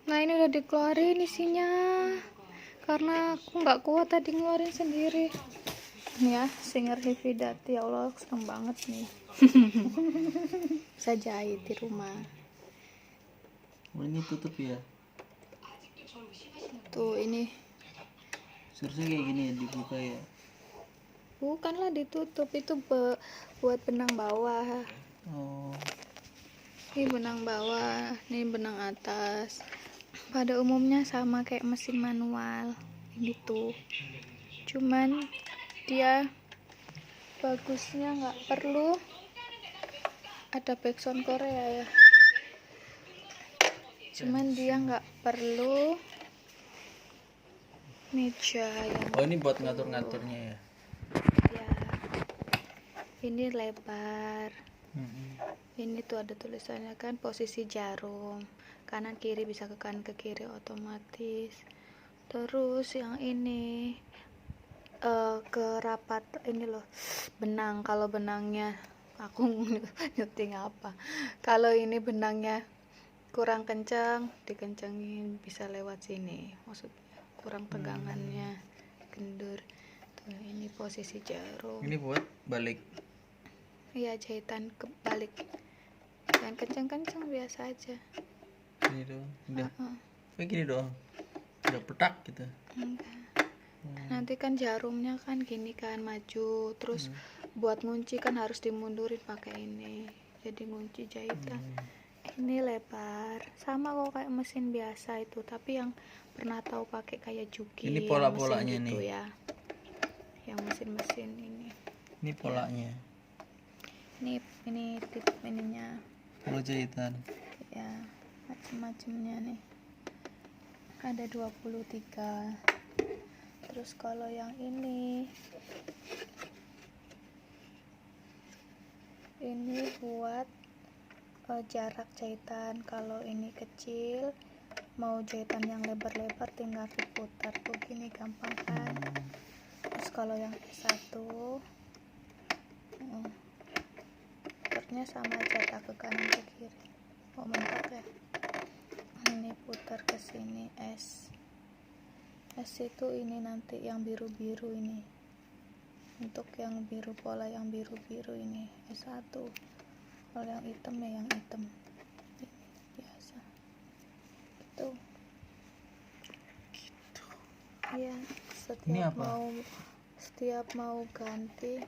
Nah ini udah dikeluarin isinya karena aku nggak kuat tadi ngeluarin sendiri. Ini ya Singer Hifidati, ya Allah seneng banget nih. Bisa jahit di rumah. Oh, ini tutup ya? Tuh ini Seharusnya kayak gini ya, dibuka ya? bukanlah ditutup, itu buat benang bawah. Oh, Ini benang bawah, ini benang atas. Pada umumnya sama kayak mesin manual ini tuh, cuman dia bagusnya nggak perlu ada backsound Korea ya, cuman dia nggak perlu meja yang oh ini buat ngatur-ngaturnya ya? ya. Ini lebar, Mm-mm. ini tuh ada tulisannya kan, posisi jarum kanan kiri, bisa ke kanan ke kiri otomatis. Terus yang ini ke rapat ini loh, benang. Kalau benangnya aku nyuting apa, kalau ini benangnya kurang kencang dikencengin, bisa lewat sini, maksudnya kurang tegangannya, kendur. Tuh ini posisi jarum. Ini buat balik. Iya, jahitan kebalik, jangan kencang-kencang, biasa aja. Ini doang, udah. Kayak gini doang, udah petak gitu. Enggak. Nanti kan jarumnya kan gini kan maju, terus buat ngunci kan harus dimundurin pakai ini, jadi ngunci jahitan. Ini lebar, sama kok kayak mesin biasa itu, tapi yang pernah tahu pakai kayak Juki. Ini yang pola-polanya mesin gitu nih. ya, yang mesin-mesin ini. Ini polanya. Ini tip ininya Pola jahitan. ya, macem-macemnya nih. Ada 23. Terus kalau yang ini buat jarak jahitan. Kalau ini kecil, mau jahitan yang lebar-lebar tinggal diputar tuh gini, gampang kan. Terus kalau yang satu putarnya sama aja, tak ke kanan ke kiri. Oh mentok ya. Ini putar ke sini. S itu ini nanti yang biru-biru ini, untuk yang biru, pola yang biru-biru ini S1. Kalau yang hitam ya yang hitam ini biasa itu ya. Ini apa? Setiap mau ganti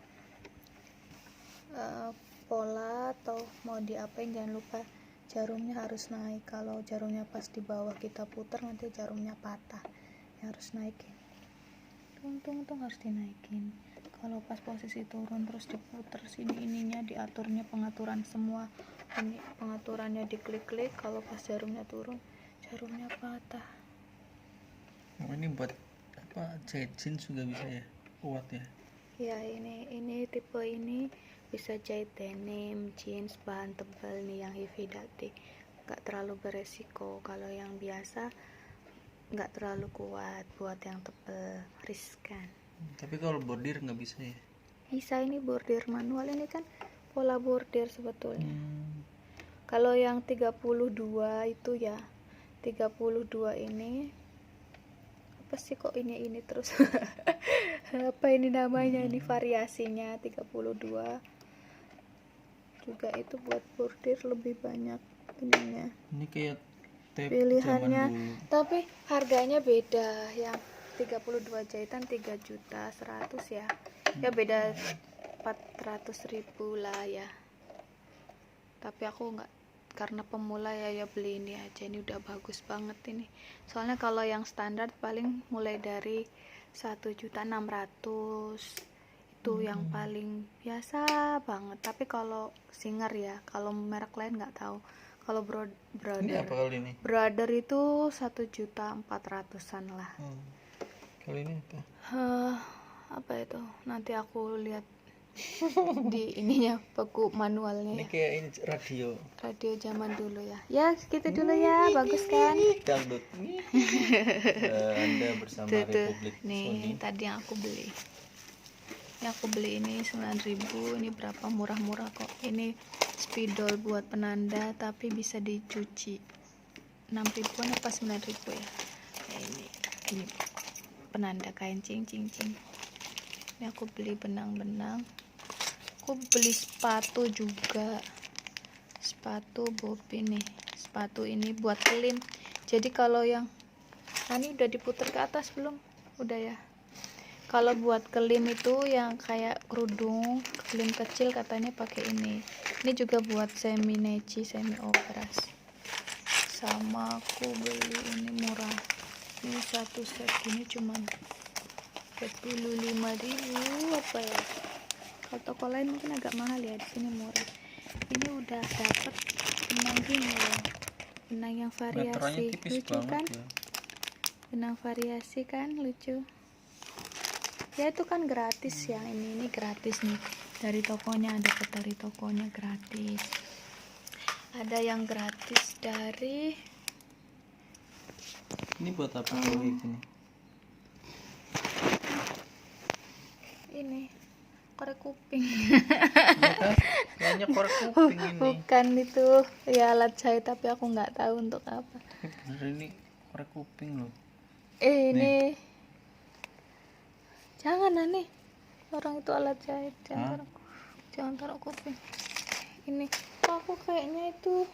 pola atau mau diapain, jangan lupa jarumnya harus naik. Kalau jarumnya pas di bawah kita putar, nanti jarumnya patah, harus naikin. Tung harus dinaikin. Kalau pas posisi turun terus diputar sini, ininya diaturnya, pengaturan semua ini pengaturannya diklik-klik. Kalau pas jarumnya turun, jarumnya patah. Oh, ini buat apa? Jahit jeans juga bisa ya? Kuat ya? Ya ini tipe ini bisa jahit denim, jeans, bahan tebal nih yang Hifidati, nggak terlalu beresiko. Kalau yang biasa nggak terlalu kuat, buat yang tebal riskan. Tapi kalau bordir nggak bisa ya? Bisa, ini bordir manual, ini kan pola bordir sebetulnya. Kalau yang 32 itu ya, 32 ini apa sih kok ini terus apa ini namanya, ini variasinya 32 juga, itu buat bordir lebih banyak ininya. Ini kayak tape Pilihannya, zaman dulu. tapi harganya beda. Yang 32 jahitan 3.100.000 ya. Ya beda 400.000 lah ya. Tapi aku nggak, karena pemula ya beli ini aja. Ini udah bagus banget ini. Soalnya kalau yang standar paling mulai dari 1.600.000 itu yang paling biasa banget. Tapi kalau Singer ya, kalau merek lain nggak tahu. Kalau Ini apa kali ini? Brother itu 1.400.000-an lah. Kali ini apa? Apa itu? Nanti aku lihat di ininya, buku manualnya Ini ya. kayak ini radio zaman dulu ya. Ya gitu dulu ya, bagus kan? dangdut. Anda bersama Republik Nih Sony. tadi yang aku beli. Yang aku beli ini 9.000. Ini berapa, murah-murah kok. Ini spidol buat penanda tapi bisa dicuci. 6.000-an apa 9.000 ya. Nah, ini penanda kain cing. Ini aku beli benang-benang. Aku beli sepatu juga, sepatu bobin nih. Sepatu ini buat kelim. Jadi kalau yang ini udah diputar ke atas belum? Udah ya. Kalau buat kelim itu yang kayak kerudung, kelim kecil katanya pakai ini. Ini juga buat semi neci, semi operas. Sama aku beli ini murah. Ini satu set ini cuman 45.000 apa ya? Kalau toko lain mungkin agak mahal ya, di sini murah. Ini udah dapet benang gini loh, benang yang Meterannya variasi, tipis lucu banget kan? ya. Benang variasi kan, lucu. Ya itu kan gratis ya, ini gratis nih dari tokonya, dapat dari tokonya gratis. Ada yang gratis dari Ini buat apa kalau kayak gini? ini korek kuping. Iya kan? Kayaknya korek kuping ini. Bukan, itu ya alat jahit, tapi aku nggak tahu untuk apa. Bener ini korek kuping loh. Ini jangan aneh, orang itu alat jahit, jangan taruh kuping. Ini aku kayaknya itu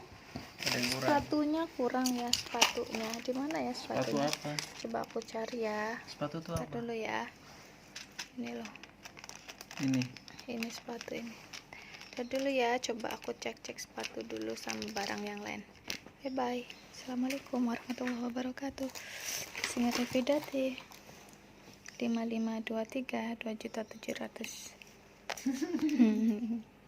Ada yang kurang. sepatunya kurang ya, sepatunya di mana ya Sepatu sepatunya? apa? Coba aku cari ya. Sepatu tuh Ntar apa? dulu ya. Ini loh, Ini sepatu ini. Ntar dulu ya, coba aku cek sepatu dulu sama barang yang lain. Bye bye. Assalamualaikum warahmatullahi wabarakatuh. Singkat Evidati 5523 2.700.000.